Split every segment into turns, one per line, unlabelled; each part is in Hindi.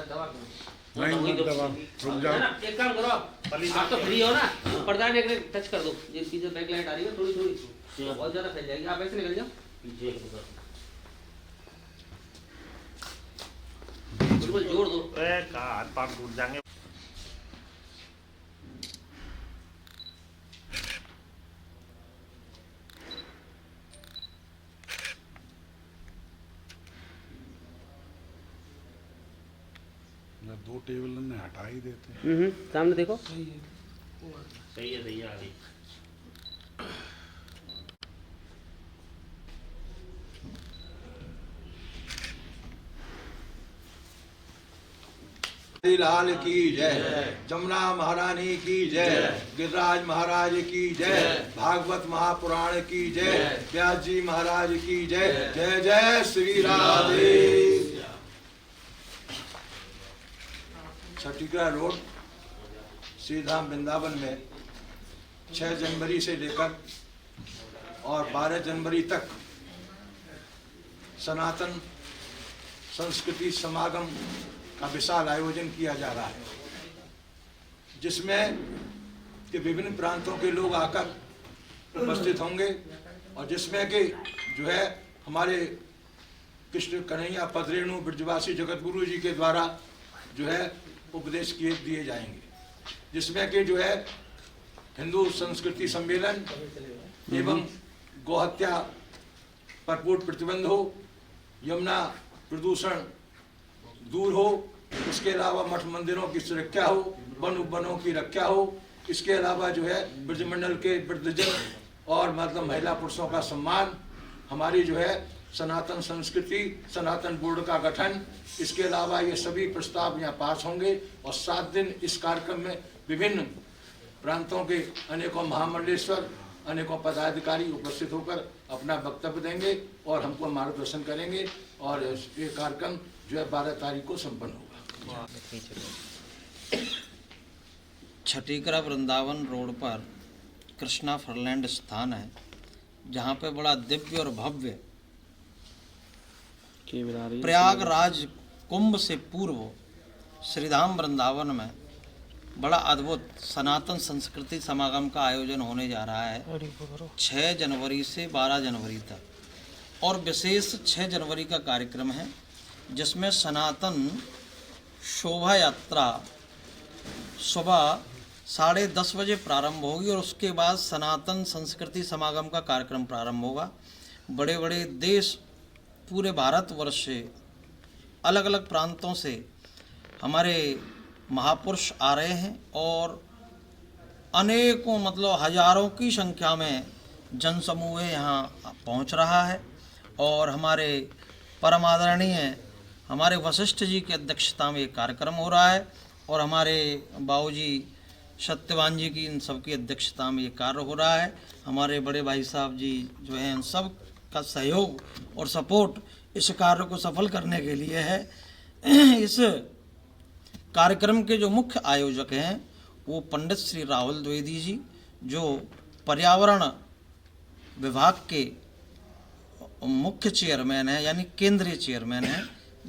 नहीं मत दबा, रुक जाओ।
एक काम करो, आप तो फ्री हो ना, पर्दा ने टच कर दो, ये पीछे बैक लाइट आ रही है थोड़ी थोड़ी, बहुत ज्यादा फैल जाएगी, आप ऐसे निकल जाओ पीछे, बिल्कुल जोड़ दो।
हाथ पाँव टूट जाएंगे।
दो टेबल ने हटा ही देते।
सामने देखो,
सही है आ गई।
लाल की जय, जमुना महारानी की जय, गिरिराज महाराज की जय, भागवत महापुराण की जय, व्यास जी महाराज की जय। जय जय श्री राधे। छठीगढ़ रोड सीधा वृंदावन में 6 जनवरी से लेकर और 12 जनवरी तक सनातन संस्कृति समागम का विशाल आयोजन किया जा रहा है, जिसमें कि विभिन्न प्रांतों के लोग आकर उपस्थित होंगे और जिसमें कि जो है हमारे कृष्ण कन्हैया पदरेणु ब्रजवासी जगतगुरु जी के द्वारा जो है उपदेश दिए जाएंगे, जिसमें कि जो है हिंदू संस्कृति सम्मेलन एवं गोहत्या पर पूर्ण प्रतिबंध हो, यमुना प्रदूषण दूर हो, इसके अलावा मठ मंदिरों की सुरक्षा हो, वन उपवनों की रक्षा हो, इसके अलावा जो है ब्रजमंडल के वृद्धजन और मतलब महिला पुरुषों का सम्मान, हमारी जो है सनातन संस्कृति, सनातन बोर्ड का गठन, इसके अलावा ये सभी प्रस्ताव यहाँ पास होंगे और 7 दिन इस कार्यक्रम में विभिन्न प्रांतों के अनेकों महामंडलेश्वर, अनेकों पदाधिकारी उपस्थित होकर अपना वक्तव्य देंगे और हमको मार्गदर्शन करेंगे और ये कार्यक्रम जो है 12 तारीख को संपन्न होगा।
छठीगढ़ वृंदावन रोड पर कृष्णा फरलैंड स्थान है, जहाँ पे बड़ा दिव्य और भव्य प्रयागराज कुंभ से पूर्व श्रीधाम वृंदावन में बड़ा अद्भुत सनातन संस्कृति समागम का आयोजन होने जा रहा है 6 जनवरी से 12 जनवरी तक। और विशेष 6 जनवरी का कार्यक्रम है, जिसमें सनातन शोभा यात्रा सुबह 10:30 बजे प्रारंभ होगी और उसके बाद सनातन संस्कृति समागम का कार्यक्रम प्रारंभ होगा। बड़े बड़े देश, पूरे भारतवर्ष से, अलग अलग प्रांतों से हमारे महापुरुष आ रहे हैं और अनेकों मतलब हजारों की संख्या में जनसमूह यहाँ पहुँच रहा है। और हमारे परम आदरणीय हमारे वशिष्ठ जी की अध्यक्षता में ये कार्यक्रम हो रहा है और हमारे बाबूजी सत्यवान जी की इन सब की अध्यक्षता में ये कार्य हो रहा है। हमारे बड़े भाई साहब जी जो हैं इन सब का सहयोग और सपोर्ट इस कार्य को सफल करने के लिए है। इस कार्यक्रम के जो मुख्य आयोजक हैं वो पंडित श्री राहुल द्विवेदी जी, जो पर्यावरण विभाग के मुख्य चेयरमैन हैं, यानी केंद्रीय चेयरमैन हैं,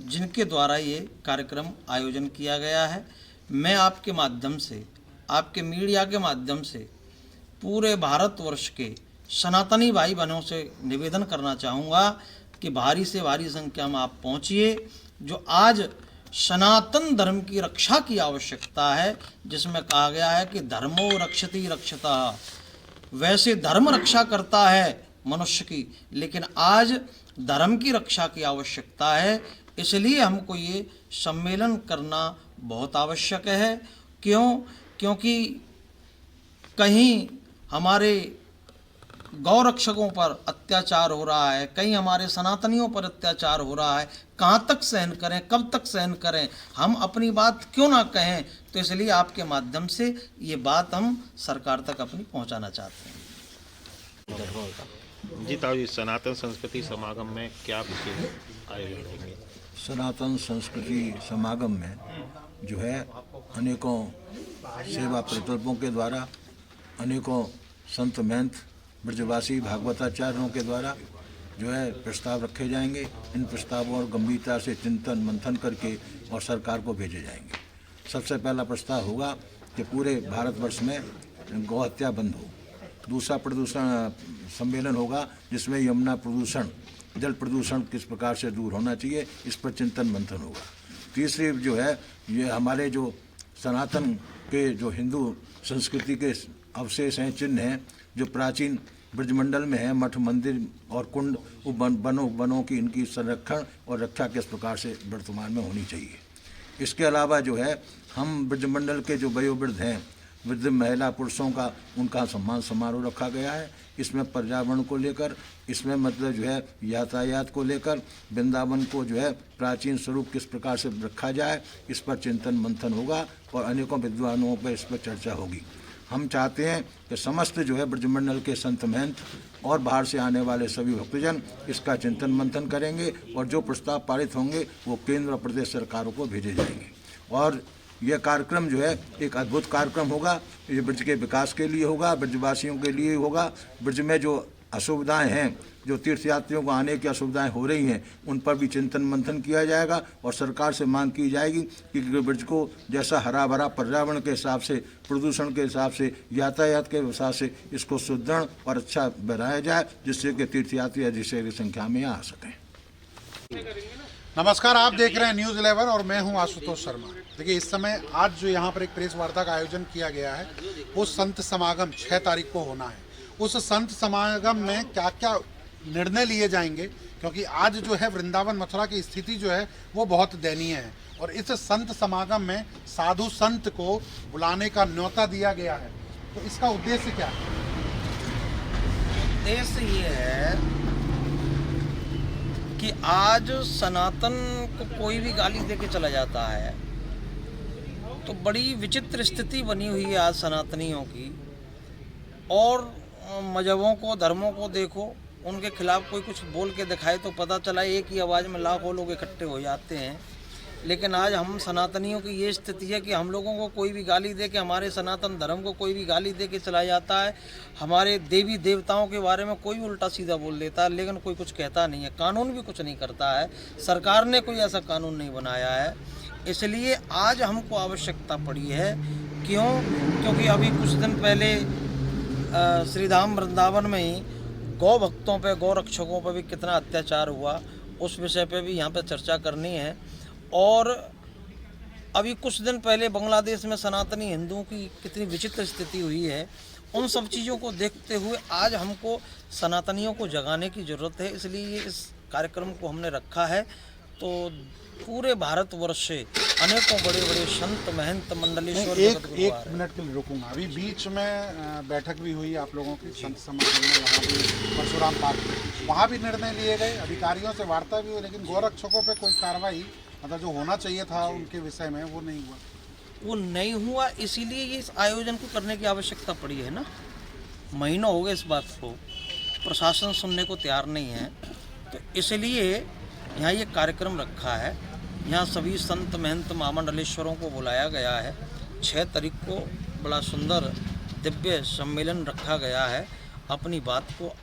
जिनके द्वारा ये कार्यक्रम आयोजन किया गया है। मैं आपके माध्यम से, आपके मीडिया के माध्यम से पूरे भारतवर्ष के सनातनी भाई बहनों से निवेदन करना चाहूँगा कि भारी से भारी संख्या में आप पहुँचिए। जो आज सनातन धर्म की रक्षा की आवश्यकता है, जिसमें कहा गया है कि धर्मो रक्षति रक्षता, वैसे धर्म रक्षा करता है मनुष्य की, लेकिन आज धर्म की रक्षा की आवश्यकता है। इसलिए हमको ये सम्मेलन करना बहुत आवश्यक है। क्योंकि कहीं हमारे गौरक्षकों पर अत्याचार हो रहा है, कहीं हमारे सनातनियों पर अत्याचार हो रहा है। कहाँ तक सहन करें, कब तक सहन करें, हम अपनी बात क्यों ना कहें। तो इसलिए आपके माध्यम से ये बात हम सरकार तक अपनी पहुंचाना चाहते हैं।
जी ताऊ जी, सनातन संस्कृति समागम में क्या विशेष आयोजन होंगे?
सनातन संस्कृति समागम में जो है अनेकों सेवा प्रकल्पों के द्वारा, अनेकों संत महंत ब्रजवासी भागवताचार्यों के द्वारा जो है प्रस्ताव रखे जाएंगे। इन प्रस्तावों और गंभीरता से चिंतन मंथन करके और सरकार को भेजे जाएंगे। सबसे पहला प्रस्ताव होगा कि पूरे भारतवर्ष में गौ हत्या बंद हो। दूसरा प्रदूषण सम्मेलन होगा जिसमें यमुना प्रदूषण, जल प्रदूषण किस प्रकार से दूर होना चाहिए, इस पर चिंतन मंथन होगा। तीसरी जो है ये हमारे जो सनातन के जो हिंदू संस्कृति के अवशेष हैं, चिन्ह हैं, जो प्राचीन ब्रजमंडल में है, मठ मंदिर और कुंड, वनों की इनकी संरक्षण और रक्षा किस प्रकार से वर्तमान में होनी चाहिए। इसके अलावा जो है हम ब्रजमंडल के जो वयोवृद्ध हैं, वृद्ध महिला पुरुषों का, उनका सम्मान समारोह रखा गया है। इसमें पर्यावरण को लेकर, इसमें मतलब जो है यातायात को लेकर, वृंदावन को जो है प्राचीन स्वरूप किस प्रकार से रखा जाए, इस पर चिंतन मंथन होगा और अनेकों विद्वानों पर इस पर चर्चा होगी। हम चाहते हैं कि समस्त जो है ब्रजमंडल के संत महंत और बाहर से आने वाले सभी भक्तजन इसका चिंतन मंथन करेंगे और जो प्रस्ताव पारित होंगे वो केंद्र और प्रदेश सरकारों को भेजे जाएंगे। और यह कार्यक्रम जो है एक अद्भुत कार्यक्रम होगा। ये ब्रज के विकास के लिए होगा, ब्रजवासियों के लिए होगा। ब्रज में जो असुविधाएं हैं, जो तीर्थयात्रियों को आने की असुविधाएं हो रही हैं, उन पर भी चिंतन मंथन किया जाएगा और सरकार से मांग की जाएगी कि ब्रज को जैसा हरा भरा पर्यावरण के हिसाब से, प्रदूषण के हिसाब से, यातायात के हिसाब से इसको सुदृढ़ और अच्छा बनाया जाए, जिससे कि तीर्थयात्री अधिक संख्या में आ सकें।
नमस्कार, आप देख रहे हैं न्यूज़ 11 और मैं हूं आशुतोष शर्मा। देखिए, इस समय आज जो यहाँ पर एक प्रेस वार्ता का आयोजन किया गया है वो संत समागम 6 तारीख को होना है। उस संत समागम में क्या क्या निर्णय लिए जाएंगे, क्योंकि आज जो है वृंदावन मथुरा की स्थिति जो है वो बहुत दयनीय है और इस संत समागम में साधु संत को बुलाने का न्योता दिया गया है। तो इसका उद्देश्य क्या है?
उद्देश्य ये है कि आज सनातन को कोई भी गाली देके चला जाता है तो बड़ी विचित्र स्थिति बनी हुई है आज सनातनियों की। और मजहबों को, धर्मों को देखो, उनके खिलाफ कोई कुछ बोल के दिखाए तो पता चला एक ही आवाज़ में लाखों लोग इकट्ठे हो जाते हैं। लेकिन आज हम सनातनियों की ये स्थिति है कि हम लोगों को कोई भी गाली दे के, हमारे सनातन धर्म को कोई भी गाली दे के चला जाता है, हमारे देवी देवताओं के बारे में कोई भी उल्टा सीधा बोल देता है, लेकिन कोई कुछ कहता नहीं है। कानून भी कुछ नहीं करता है, सरकार ने कोई ऐसा कानून नहीं बनाया है। इसलिए आज हमको आवश्यकता पड़ी है। क्योंकि अभी कुछ दिन पहले श्रीधाम वृंदावन में ही गौ भक्तों पे, गौ रक्षकों पे भी कितना अत्याचार हुआ, उस विषय पे भी यहाँ पे चर्चा करनी है। और अभी कुछ दिन पहले बांग्लादेश में सनातनी हिंदुओं की कितनी विचित्र स्थिति हुई है, उन सब चीज़ों को देखते हुए आज हमको सनातनियों को जगाने की ज़रूरत है। इसलिए इस कार्यक्रम को हमने रखा है। तो पूरे भारतवर्ष से अनेकों बड़े बड़े संत महंत मंडलेश्वर
एक मिनट के लिए रुकूंगा। अभी बीच में बैठक भी हुई आप लोगों की संत समागम में, वहाँ भी परशुराम पार्क में, वहाँ भी निर्णय लिए गए, अधिकारियों से वार्ता भी हुई, लेकिन गौरक्षकों पे कोई कार्रवाई मतलब जो होना चाहिए था उनके विषय में वो नहीं हुआ।
वो नहीं हुआ, इसीलिए ये इस आयोजन को करने की आवश्यकता पड़ी है ना। महीनों हो गए इस बात को, प्रशासन सुनने को तैयार नहीं है। तो इसलिए यहाँ ये कार्यक्रम रखा है। यहाँ सभी संत महंत महामंडलेश्वरों को बुलाया गया है। 6 तारीख को बड़ा सुंदर दिव्य सम्मेलन रखा गया है। अपनी बात को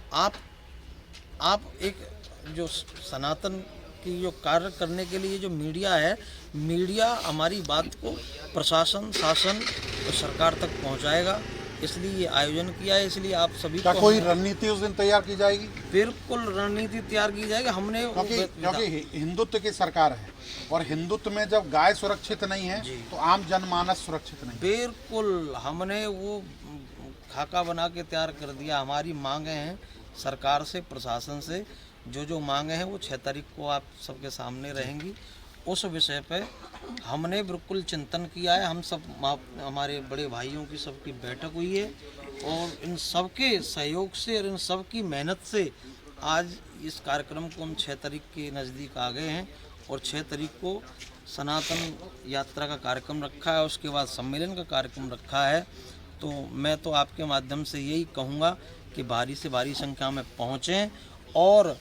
आप एक जो सनातन की जो कार्य करने के लिए जो मीडिया है, मीडिया हमारी बात को प्रशासन, शासन और सरकार तक पहुंचाएगा। इसलिए ये आयोजन किया है। इसलिए आप सभी
क्या कोई रणनीति उस दिन तैयार की जाएगी?
बिल्कुल रणनीति तैयार की जाएगी। हमने
क्योंकि हिंदुत्व की सरकार है और हिंदुत्व में जब गाय सुरक्षित नहीं है तो आम जनमानस सुरक्षित नहीं।
बिल्कुल हमने वो खाका बना के तैयार कर दिया। हमारी मांगे हैं सरकार से, प्रशासन से, जो मांगे हैं वो 6 तारीख को आप सबके सामने रहेंगी। उस विषय पे हमने बिल्कुल चिंतन किया है। हम सब, हमारे बड़े भाइयों की सबकी बैठक हुई है और इन सबके सहयोग से और इन सब की मेहनत से आज इस कार्यक्रम को हम 6 तारीख के नज़दीक आ गए हैं। और 6 तारीख को सनातन यात्रा का कार्यक्रम रखा है, उसके बाद सम्मेलन का कार्यक्रम रखा है। तो मैं तो आपके माध्यम से यही कहूँगा कि भारी से भारी संख्या में पहुँचें और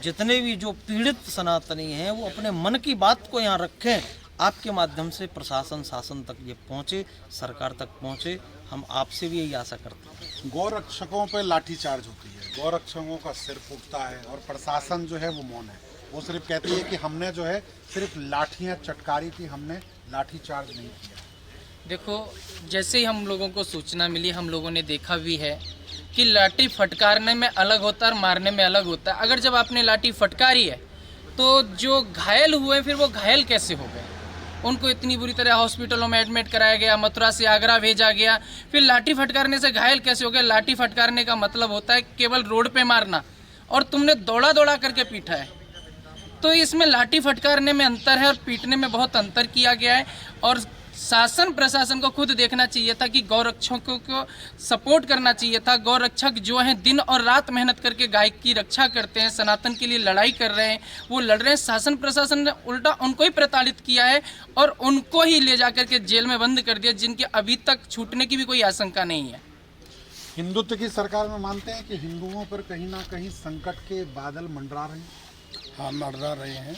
जितने भी जो पीड़ित सनातनी हैं वो अपने मन की बात को यहाँ रखें, आपके माध्यम से प्रशासन शासन तक ये पहुँचे, सरकार तक पहुँचे, हम आपसे भी यही आशा करते हैं।
गौरक्षकों पर लाठीचार्ज होती है, गौरक्षकों का सिर फूटता है और प्रशासन जो है वो मौन है। वो सिर्फ कहती है कि हमने जो है सिर्फ लाठियाँ चटकारी थी, हमने लाठीचार्ज नहीं किया।
देखो, जैसे ही हम लोगों को सूचना मिली, हम लोगों ने देखा भी है कि लाठी फटकारने में अलग होता है और मारने में अलग होता है। अगर जब आपने लाठी फटकारी है तो जो घायल हुए फिर वो घायल कैसे हो गए? उनको इतनी बुरी तरह हॉस्पिटलों में एडमिट कराया गया, मथुरा से आगरा भेजा गया, फिर लाठी फटकारने से घायल कैसे हो गए? लाठी फटकारने का मतलब होता है केवल रोड पे मारना, और तुमने दौड़ा दौड़ा करके पीटा है। तो इसमें लाठी फटकारने में अंतर है और पीटने में बहुत अंतर किया गया है। और शासन प्रशासन को खुद देखना चाहिए था कि गौरक्षकों को सपोर्ट करना चाहिए था। गौरक्षक जो हैं दिन और रात मेहनत करके गाय की रक्षा करते हैं, सनातन के लिए लड़ाई कर रहे हैं, वो लड़ रहे हैं। शासन प्रशासन ने उल्टा उनको ही प्रताड़ित किया है और उनको ही ले जाकर के जेल में बंद कर दिया, जिनके अभी तक छूटने की भी कोई आशंका नहीं है।
हिंदुत्व की सरकार में मानते हैं कि हिंदुओं पर कहीं ना कहीं संकट के बादल मंडरा रहे हैं।
हाँ, मंडरा रहे हैं।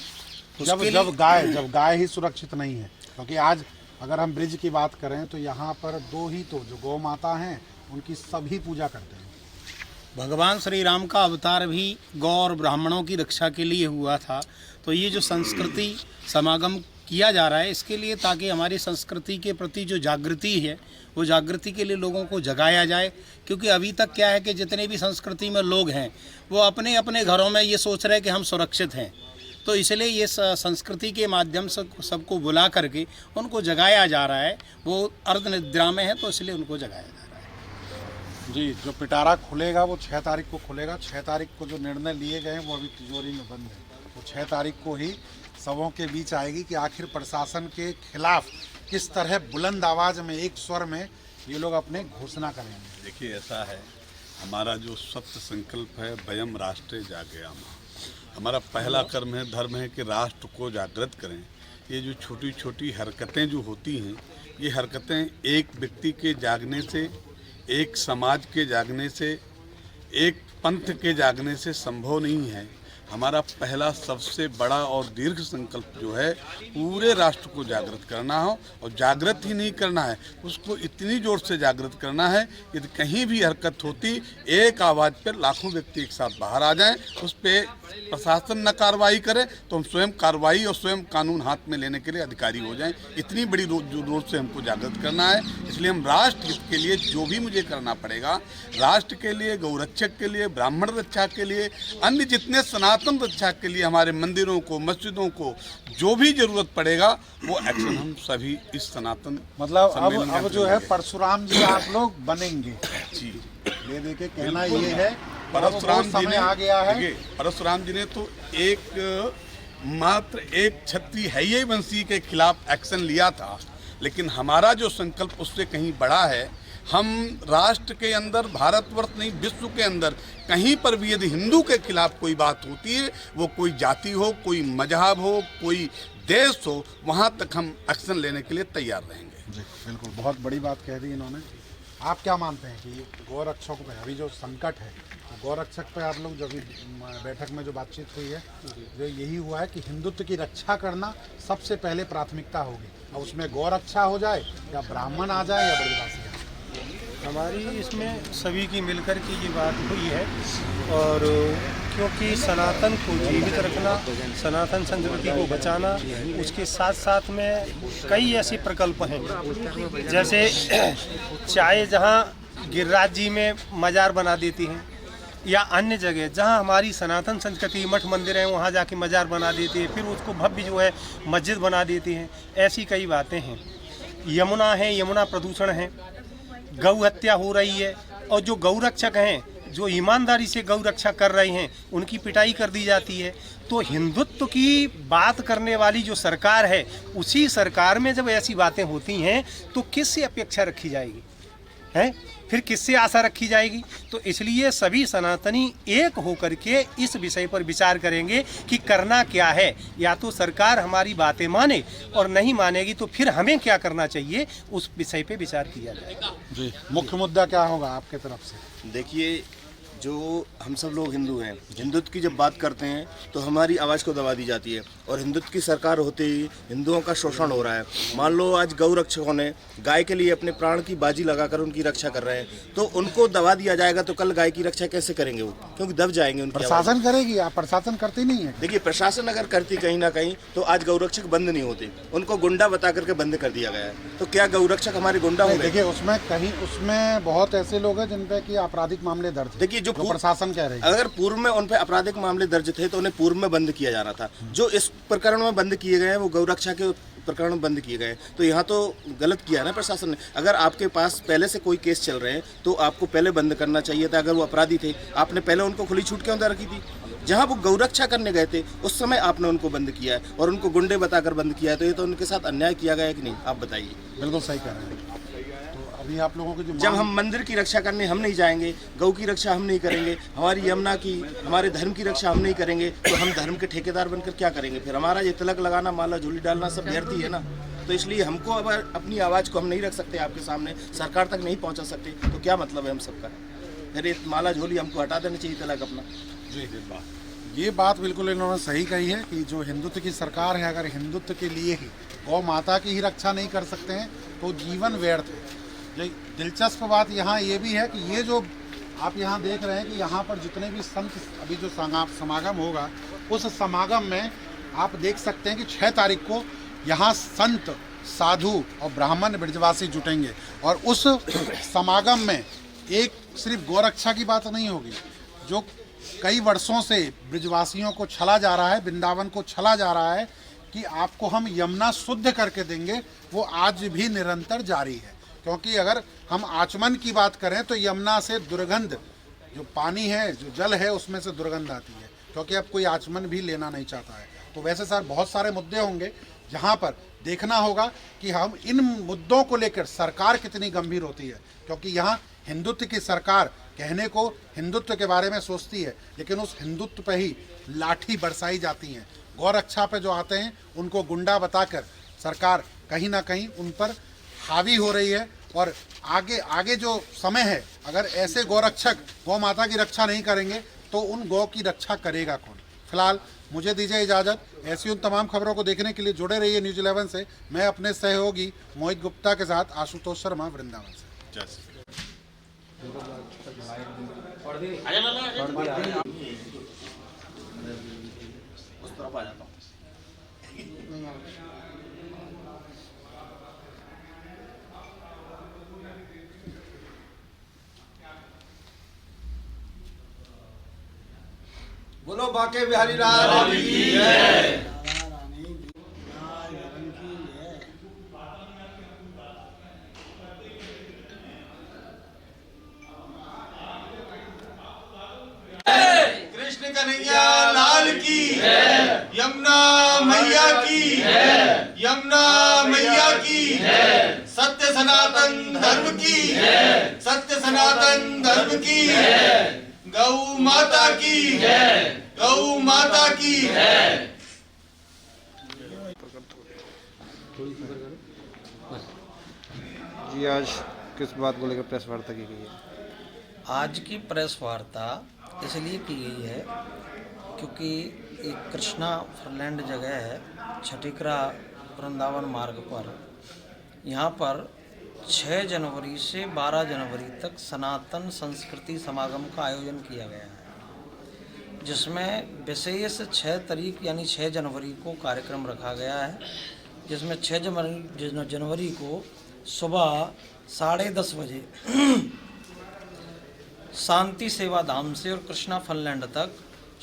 जब गाय ही सुरक्षित नहीं है, क्योंकि आज अगर हम ब्रिज की बात करें तो यहाँ पर दो ही तो जो गौ माता हैं उनकी सभी पूजा करते हैं।
भगवान श्री राम का अवतार भी गौ और ब्राह्मणों की रक्षा के लिए हुआ था। तो ये जो संस्कृति समागम किया जा रहा है इसके लिए, ताकि हमारी संस्कृति के प्रति जो जागृति है वो जागृति के लिए लोगों को जगाया जाए। क्योंकि अभी तक क्या है कि जितने भी संस्कृति में लोग हैं वो अपने अपने घरों में ये सोच रहे हैं कि हम सुरक्षित हैं। तो इसलिए ये संस्कृति के माध्यम से सबको बुला करके उनको जगाया जा रहा है। वो अर्धनिद्रा में है तो इसलिए उनको जगाया जा रहा है।
जी, जो पिटारा खुलेगा वो 6 तारीख को खुलेगा। 6 तारीख को जो निर्णय लिए गए हैं वो अभी तिजोरी में बंद है। वो 6 तारीख को ही सबों के बीच आएगी कि आखिर प्रशासन के खिलाफ किस तरह बुलंद आवाज़ में, एक स्वर में ये लोग अपने घोषणा करेंगे।
देखिए, ऐसा है, हमारा जो सत्य संकल्प है, वयम राष्ट्रे जागयामः। हमारा पहला कर्म है, धर्म है कि राष्ट्र को जागृत करें। ये जो छोटी छोटी हरकतें जो होती हैं, ये हरकतें एक व्यक्ति के जागने से, एक समाज के जागने से, एक पंथ के जागने से संभव नहीं है। हमारा पहला सबसे बड़ा और दीर्घ संकल्प जो है, पूरे राष्ट्र को जागृत करना हो, और जागृत ही नहीं करना है, उसको इतनी जोर से जागृत करना है कि कहीं भी हरकत होती, एक आवाज़ पर लाखों व्यक्ति एक साथ बाहर आ जाएं, उस पर प्रशासन न कार्रवाई करे तो हम स्वयं कार्रवाई और स्वयं कानून हाथ में लेने के लिए अधिकारी हो जाएं। इतनी बड़ी जोर से हमको जागृत करना है। इसलिए हम राष्ट्र हित के लिए जो भी मुझे करना पड़ेगा, राष्ट्र के लिए, गौरक्षक के लिए, ब्राह्मण रक्षा के लिए, अन्य जितने सनातन रक्षा के लिए, हमारे मंदिरों को, मस्जिदों को जो भी जरूरत पड़ेगा, वो एक्शन हम सभी इस सनातन
मतलब अब जो है परशुराम जी आप लोग बनेंगे।
जी,
ये देखे कहना ये है,
परशुराम जी ने
आ गया है।
परशुराम जी ने तो मात्र एक क्षत्रिय है वंशी के खिलाफ एक्शन लिया था, लेकिन हमारा जो संकल्प उससे कहीं बड़ा है। हम राष्ट्र के अंदर, भारतवर्ष नहीं विश्व के अंदर कहीं पर भी यदि हिंदू के खिलाफ कोई बात होती है, वो कोई जाति हो, कोई मजहब हो, कोई देश हो, वहाँ तक हम एक्शन लेने के लिए तैयार रहेंगे।
जी बिल्कुल, बहुत बड़ी बात कह दी इन्होंने। आप क्या मानते हैं कि गौरक्षकों पे अभी जो संकट है, तो गौरक्षक पे आप लोग जो भी बैठक में जो बातचीत हुई है, जो यही हुआ है कि हिंदुत्व की रक्षा करना सबसे पहले प्राथमिकता होगी, और उसमें गौरक्षा हो जाए या ब्राह्मण आ जाए या ब्रजवासी आ जाए।
हमारी इसमें सभी की मिलकर की ये बात हुई है। और क्योंकि सनातन को जीवित रखना, सनातन संस्कृति को बचाना, उसके साथ साथ में कई ऐसे प्रकल्प हैं, जैसे चाहे जहाँ गिरिराज जी में मज़ार बना देती हैं, या अन्य जगह जहाँ हमारी सनातन संस्कृति मठ मंदिर हैं वहाँ जाके मज़ार बना देती है, फिर उसको भव्य जो है मस्जिद बना देती हैं। ऐसी कई बातें हैं। यमुना है, यमुना प्रदूषण है, गौ हत्या हो रही है, और जो गौरक्षक हैं जो ईमानदारी से गौ रक्षा कर रहे हैं उनकी पिटाई कर दी जाती है। तो हिंदुत्व की बात करने वाली जो सरकार है, उसी सरकार में जब ऐसी बातें होती हैं तो किससे अपेक्षा रखी जाएगी, हैं? फिर किससे आशा रखी जाएगी? तो इसलिए सभी सनातनी एक होकर के इस विषय पर विचार करेंगे कि करना क्या है। या तो सरकार हमारी बातें माने, और नहीं मानेगी तो फिर हमें क्या करना चाहिए, उस विषय पे विचार किया जाएगा।
जी, मुख्य मुद्दा क्या होगा आपके तरफ से?
देखिए, जो हम सब लोग हिंदू हैं, हिंदुत्व की जब बात करते हैं तो हमारी आवाज़ को दबा दी जाती है और हिंदुत्व की सरकार होते ही हिंदुओं का शोषण हो रहा है। मान लो आज गौ रक्षकों ने गाय के लिए अपने प्राण की बाजी लगाकर उनकी रक्षा कर रहे हैं, तो उनको दबा दिया जाएगा तो कल गाय की रक्षा कैसे करेंगे वो, क्योंकि दब जाएंगे उनकी आवाज़।
प्रशासन करेगी, आप प्रशासन करती नहीं है।
देखिए, प्रशासन अगर करती कहीं ना कहीं तो आज गौरक्षक बंद नहीं होते, उनको गुंडा बता करके बंद कर दिया गया है। तो क्या गौरक्षक हमारे गुंडा होंगे?
देखिए, उसमें बहुत ऐसे लोग हैं जिन पे कि आपराधिक मामले दर्ज हैं।
देखिए, जो
प्रशासन कह रही है,
अगर पूर्व में उन पे आपराधिक मामले दर्ज थे तो उन्हें पूर्व में बंद किया जाना था। जो इस प्रकरण में बंद किए गए हैं वो गौरक्षा के प्रकरण में बंद किए गए, तो यहाँ तो गलत किया है ना प्रशासन ने। अगर आपके पास पहले से कोई केस चल रहे हैं तो आपको पहले बंद करना चाहिए था। अगर वो अपराधी थे, आपने पहले उनको खुली छूट क्यों दे रखी थी? जहाँ वो गौरक्षा करने गए थे उस समय आपने उनको बंद किया है और उनको गुंडे बताकर बंद किया है, तो ये तो उनके साथ अन्याय किया गया है कि नहीं? आप बताइए।
बिल्कुल सही कह रहे हैं। तो अभी आप लोगों की जो
जब हम मंदिर की रक्षा करने हम नहीं जाएंगे, गौ की रक्षा हम नहीं करेंगे, हमारी यमुना की, हमारे धर्म की रक्षा हम नहीं करेंगे, तो हम धर्म के ठेकेदार बनकर क्या करेंगे? फिर हमारा ये तिलक लगाना, माला झोली डालना सब व्यर्थ ही है ना। तो इसलिए हमको अगर अपनी आवाज़ को हम नहीं रख सकते आपके सामने, सरकार तक नहीं पहुंचा सकते, तो क्या मतलब है हम सबका? फिर ये माला झोली हमको हटा देना चाहिए तिलक अपना।
ये बात बिल्कुल इन्होंने सही कही है कि जो हिंदुत्व की सरकार है, अगर हिंदुत्व के लिए ही गौ माता की ही रक्षा नहीं कर सकते हैं तो जीवन व्यर्थ है। दिलचस्प बात यहाँ ये भी है कि ये जो आप यहाँ देख रहे हैं कि यहाँ पर जितने भी संत अभी जो समागम होगा, उस समागम में आप देख सकते हैं कि 6 तारीख को यहाँ संत, साधु और ब्राह्मण ब्रजवासी जुटेंगे और उस समागम में एक सिर्फ गौरक्षा की बात नहीं होगी। जो कई वर्षों से ब्रजवासियों को छला जा रहा है, वृंदावन को छला जा रहा है कि आपको हम यमुना शुद्ध करके देंगे, वो आज भी निरंतर जारी है। क्योंकि अगर हम आचमन की बात करें तो यमुना से दुर्गंध, जो पानी है, जो जल है, उसमें से दुर्गंध आती है, क्योंकि अब कोई आचमन भी लेना नहीं चाहता है। तो वैसे सर बहुत सारे मुद्दे होंगे जहाँ पर देखना होगा कि हम इन मुद्दों को लेकर सरकार कितनी गंभीर होती है, क्योंकि यहाँ हिंदुत्व की सरकार कहने को हिंदुत्व के बारे में सोचती है, लेकिन उस हिंदुत्व पे ही लाठी बरसाई जाती हैं। गौरक्षा पे जो आते हैं उनको गुंडा बताकर सरकार कहीं ना कहीं उन पर हावी हो रही है। और आगे जो समय है, अगर ऐसे गौरक्षक गौ माता की रक्षा नहीं करेंगे तो उन गौ की रक्षा करेगा कौन? फिलहाल मुझे दीजिए इजाज़त। ऐसी उन तमाम खबरों को देखने के लिए जुड़े रहिए न्यूज़ 11 से। मैं अपने सहयोगी मोहित गुप्ता के साथ आशुतोष शर्मा, वृंदावन से।
उस तरफ आ जाता हूँ।
बोलो बाके बिहारी लाल की जय। कृष्ण कन्हैया लाल की जय। यमुना मैया की जय। यमुना मैया की जय। सत्य सनातन धर्म की जय। सत्य सनातन धर्म की जय। गौ माता की जय। गौ माता की जय।
जी, आज किस बात को लेकर प्रेस वार्ता की गई है?
आज की प्रेस वार्ता इसलिए की गई है क्योंकि एक कृष्णा फरलैंड जगह है, छठीकरा वृंदावन मार्ग पर। यहाँ पर 6 जनवरी से 12 जनवरी तक सनातन संस्कृति समागम का आयोजन किया गया है, जिसमें विशेष 6 तारीख यानी 6 जनवरी को कार्यक्रम रखा गया है, जिसमें 6 जनवरी को सुबह 10:30 बजे शांति सेवा धाम से और कृष्णा फनलैंड तक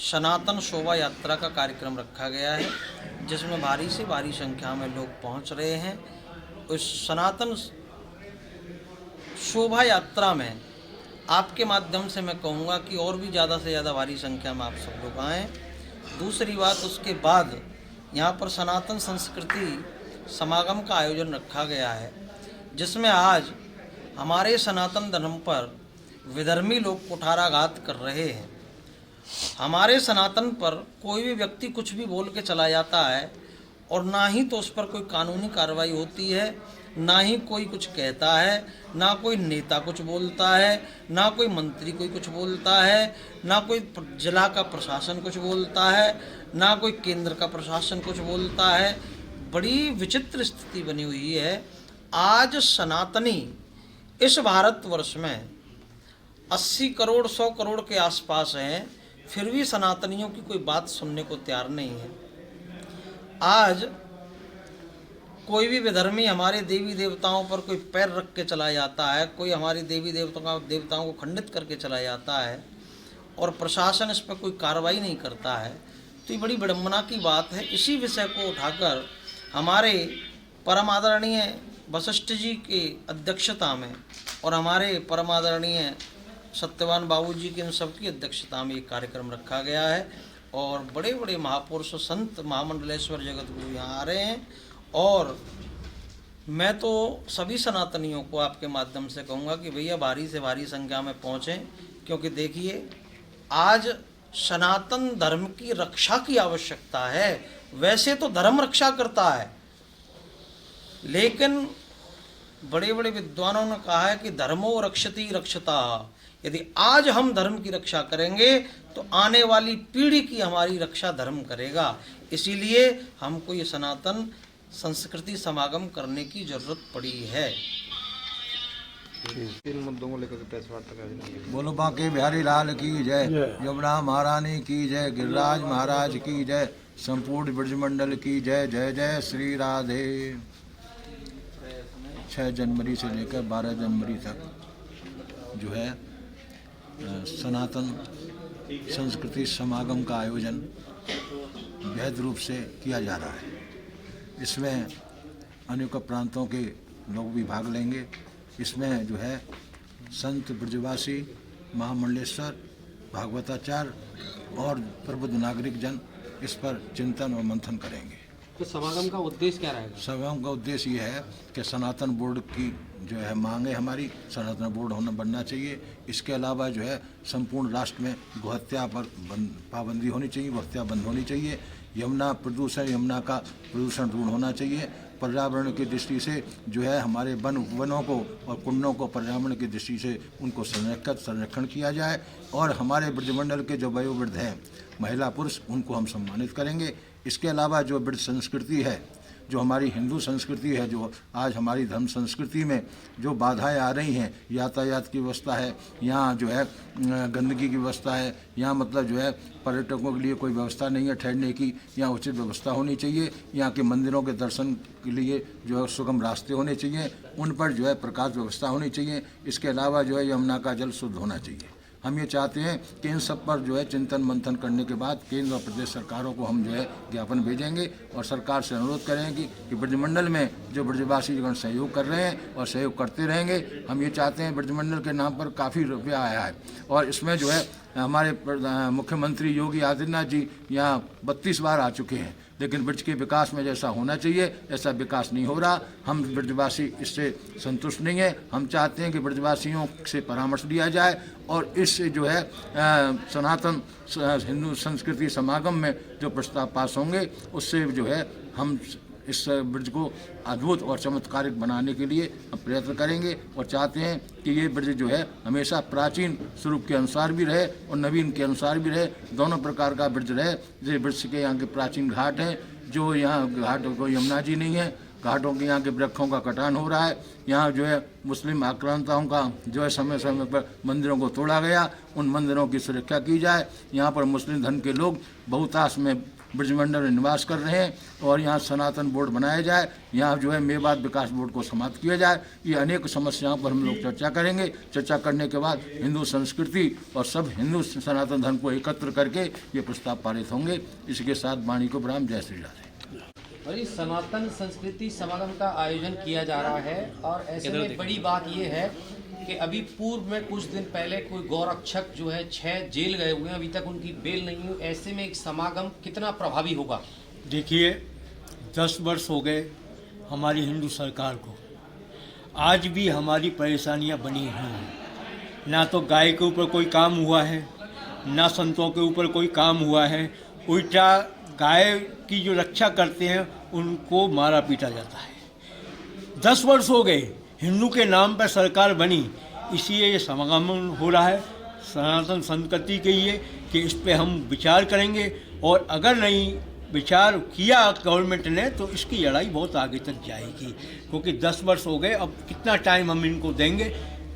सनातन शोभा यात्रा का कार्यक्रम रखा गया है, जिसमें भारी से भारी संख्या में लोग पहुंच रहे हैं। उस सनातन शोभा यात्रा में आपके माध्यम से मैं कहूँगा कि और भी ज़्यादा से ज़्यादा भारी संख्या में आप सब लोग आएँ। दूसरी बात, उसके बाद यहाँ पर सनातन संस्कृति समागम का आयोजन रखा गया है, जिसमें आज हमारे सनातन धर्म पर विधर्मी लोग कुठाराघात कर रहे हैं। हमारे सनातन पर कोई भी व्यक्ति कुछ भी बोल के चला जाता है और ना ही तो उस पर कोई कानूनी कार्रवाई होती है, ना ही कोई कुछ कहता है, ना कोई नेता कुछ बोलता है, ना कोई मंत्री कोई कुछ बोलता है, ना कोई जिला का प्रशासन कुछ बोलता है, ना कोई केंद्र का प्रशासन कुछ बोलता है। बड़ी विचित्र स्थिति बनी हुई है। आज सनातनी इस भारतवर्ष में 80 करोड़ 100 करोड़ के आसपास हैं, फिर भी सनातनियों की कोई बात सुनने को तैयार नहीं है। आज कोई भी विधर्मी हमारे देवी देवताओं पर कोई पैर रख के चला जाता है, कोई हमारी देवी देवताओं को खंडित करके चला जाता है और प्रशासन इस पर कोई कार्रवाई नहीं करता है, तो ये बड़ी विडम्बना की बात है। इसी विषय को उठाकर हमारे परम आदरणीय वशिष्ठ जी की अध्यक्षता में और हमारे परम आदरणीय सत्यवान बाबू जी की इन सबकी अध्यक्षता में एक कार्यक्रम रखा गया है और बड़े बड़े महापुरुष संत महामंडलेश्वर जगत गुरु यहाँ आ रहे हैं। और मैं तो सभी सनातनियों को आपके माध्यम से कहूँगा कि भैया भारी से भारी संख्या में पहुँचें, क्योंकि देखिए आज सनातन धर्म की रक्षा की आवश्यकता है। वैसे तो धर्म रक्षा करता है, लेकिन बड़े बड़े विद्वानों ने कहा है कि धर्मो रक्षति रक्षता। यदि आज हम धर्म की रक्षा करेंगे तो आने वाली पीढ़ी की हमारी रक्षा धर्म करेगा। इसीलिए हमको ये सनातन संस्कृति समागम करने की जरूरत पड़ी है।
तीन मुद्दों को लेकर प्रेस वार्ता करेंगे।
बोलो बांके बिहारी लाल की जय, यमुना महारानी की जय, गिरिराज महाराज की जय, संपूर्ण ब्रजमंडल की जय। जय जय श्री राधे। 6 जनवरी से लेकर 12 जनवरी तक जो है सनातन संस्कृति समागम का आयोजन वैध रूप से किया जा रहा है। इसमें अनेकों प्रांतों के लोग भी भाग लेंगे। इसमें जो है संत ब्रजवासी महामंडलेश्वर भागवताचार्य और प्रबुद्ध नागरिक जन इस पर चिंतन और मंथन करेंगे।
तो समागम का उद्देश्य क्या रहेगा?
समागम का उद्देश्य ये है कि सनातन बोर्ड की जो है मांगे हमारी सनातन बोर्ड बनना चाहिए। इसके अलावा जो है संपूर्ण राष्ट्र में गोहत्या पर पाबंदी होनी चाहिए, गोहत्या बंद होनी चाहिए। यमुना का प्रदूषण दूर होना चाहिए। पर्यावरण की दृष्टि से जो है हमारे वनों को और कुंडों को पर्यावरण की दृष्टि से उनको संरक्षण किया जाए और हमारे ब्रजमंडल के जो वयोवृद्ध हैं महिला पुरुष उनको हम सम्मानित करेंगे। इसके अलावा जो ब्रज संस्कृति है, जो हमारी हिंदू संस्कृति है, जो आज हमारी धर्म संस्कृति में जो बाधाएं आ रही हैं, यातायात की व्यवस्था है, यहाँ जो है गंदगी की व्यवस्था है, यहाँ मतलब जो है पर्यटकों के लिए कोई व्यवस्था नहीं है ठहरने की, यहाँ उचित व्यवस्था होनी चाहिए। यहाँ के मंदिरों के दर्शन के लिए जो है सुगम रास्ते होने चाहिए, उन पर जो है प्रकाश व्यवस्था होनी चाहिए। इसके अलावा जो है यमुना का जल शुद्ध होना चाहिए। हम ये चाहते हैं कि इन सब पर जो है चिंतन मंथन करने के बाद केंद्र और प्रदेश सरकारों को हम जो है ज्ञापन भेजेंगे और सरकार से अनुरोध करेंगे कि ब्रजमंडल में जो ब्रजवासी जन सहयोग कर रहे हैं और सहयोग करते रहेंगे। हम ये चाहते हैं, ब्रजमंडल के नाम पर काफ़ी रुपया आया है और इसमें जो है हमारे मुख्यमंत्री योगी आदित्यनाथ जी यहाँ 32 बार आ चुके हैं, लेकिन ब्रज के विकास में जैसा होना चाहिए ऐसा विकास नहीं हो रहा। हम ब्रजवासी इससे संतुष्ट नहीं है। हम चाहते हैं कि ब्रजवासियों से परामर्श लिया जाए और इससे जो है सनातन हिंदू संस्कृति समागम में जो प्रस्ताव पास होंगे उससे जो है हम इस ब्रज को अद्भुत और चमत्कारिक बनाने के लिए हम प्रयत्न करेंगे और चाहते हैं कि ये ब्रज जो है हमेशा प्राचीन स्वरूप के अनुसार भी रहे और नवीन के अनुसार भी रहे, दोनों प्रकार का ब्रज रहे। जैसे ब्रज के यहाँ के प्राचीन घाट हैं, जो यहाँ घाट को यमुना जी नहीं है, घाटों के यहाँ के वृक्षों का कटान हो रहा है। यहाँ जो है मुस्लिम आक्रांताओं का जो है समय समय पर मंदिरों को तोड़ा गया, उन मंदिरों की सुरक्षा की जाए। यहाँ पर मुस्लिम धर्म के लोग बहुताश में ब्रजमंडल में निवास कर रहे हैं और यहाँ सनातन बोर्ड बनाया जाए। यहाँ जो है मेवात विकास बोर्ड को समाप्त किया जाए। ये अनेक समस्याओं पर हम लोग चर्चा करेंगे। चर्चा करने के बाद हिंदू संस्कृति और सब हिंदू सनातन धर्म को एकत्र करके ये प्रस्ताव पारित होंगे। इसके साथ वाणी को प्रणाम। जय श्री राधे।
और इस सनातन संस्कृति समागम का आयोजन किया जा रहा है और ऐसे में बड़ी बात यह है कि अभी पूर्व में कुछ दिन पहले कोई गौरक्षक जो है 6 जेल गए हुए हैं, अभी तक उनकी बेल नहीं हुई। ऐसे में एक समागम कितना प्रभावी होगा?
देखिए, 10 वर्ष हो गए हमारी हिंदू सरकार को, आज भी हमारी परेशानियां बनी हुई हैं। ना तो गाय के ऊपर कोई काम हुआ है, ना संतों के ऊपर कोई काम हुआ है। उल्टा गाय की जो रक्षा करते हैं उनको मारा पीटा जाता है। 10 वर्ष हो गए हिंदू के नाम पर सरकार बनी, इसलिए ये समागम हो रहा है सनातन संस्कृति के लिए कि इस पे हम विचार करेंगे, और अगर नहीं विचार किया गवर्नमेंट ने तो इसकी लड़ाई बहुत आगे तक जाएगी, क्योंकि 10 वर्ष हो गए। अब कितना टाइम हम इनको देंगे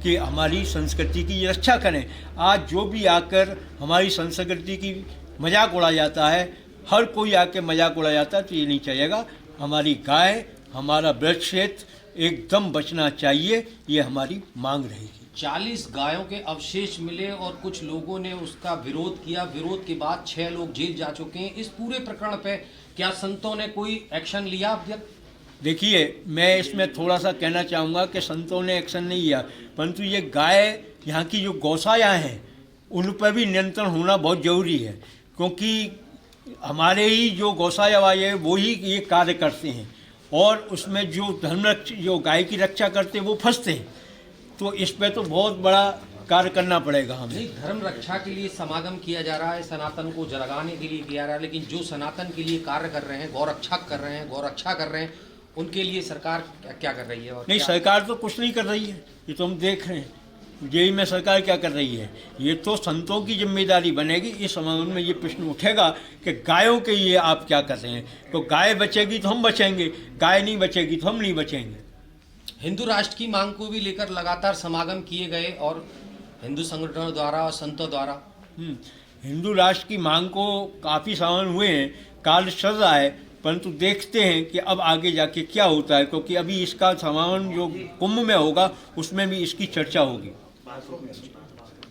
कि हमारी संस्कृति की रक्षा करें। आज जो भी आकर हमारी संस्कृति की मजाक उड़ा जाता है, हर कोई आके मजाक उड़ा जाता है, तो ये नहीं चलेगा। हमारी गाय, हमारा ब्रज क्षेत्र एकदम बचना चाहिए, ये हमारी मांग रहेगी।
40 गायों के अवशेष मिले और कुछ लोगों ने उसका विरोध किया। विरोध के बाद 6 लोग जेल जा चुके हैं। इस पूरे प्रकरण पे क्या संतों ने कोई एक्शन लिया अब तक?
देखिए, मैं इसमें थोड़ा सा कहना चाहूँगा कि संतों ने एक्शन नहीं लिया, परंतु ये गाय, यहाँ की जो गौशालाएँ हैं, उन पर भी नियंत्रण होना बहुत ज़रूरी है, क्योंकि हमारे ही जो गौशाला वाले हैं वो ही ये कार्य करते हैं, और उसमें जो गाय की रक्षा करते हैं वो फंसते हैं। तो इस पे तो बहुत बड़ा कार्य करना पड़ेगा हमें।
नहीं, धर्म रक्षा के लिए समागम किया जा रहा है, सनातन को जगाने के लिए किया जा रहा है, लेकिन जो सनातन के लिए कार्य कर रहे हैं, गौरक्षक कर रहे हैं, गौरक्षा कर रहे हैं, उनके लिए सरकार क्या कर रही है? और
नहीं, सरकार तो कुछ नहीं कर रही है, ये तो हम देख रहे हैं। जेई में सरकार क्या कर रही है? ये तो संतों की जिम्मेदारी बनेगी। इस समागम में ये प्रश्न उठेगा कि गायों के लिए आप क्या कर रहे हैं। तो गाय बचेगी तो हम बचेंगे, गाय नहीं बचेगी तो हम नहीं बचेंगे।
हिंदू राष्ट्र की मांग को भी लेकर लगातार समागम किए गए और हिंदू संगठनों द्वारा और संतों द्वारा।
हिंदू राष्ट्र की मांग को काफ़ी समागम हुए हैं, कार्य चल रहा है, परंतु देखते हैं कि अब आगे जाके क्या होता है, क्योंकि अभी इसका समागम जो कुंभ में होगा उसमें भी इसकी चर्चा होगी।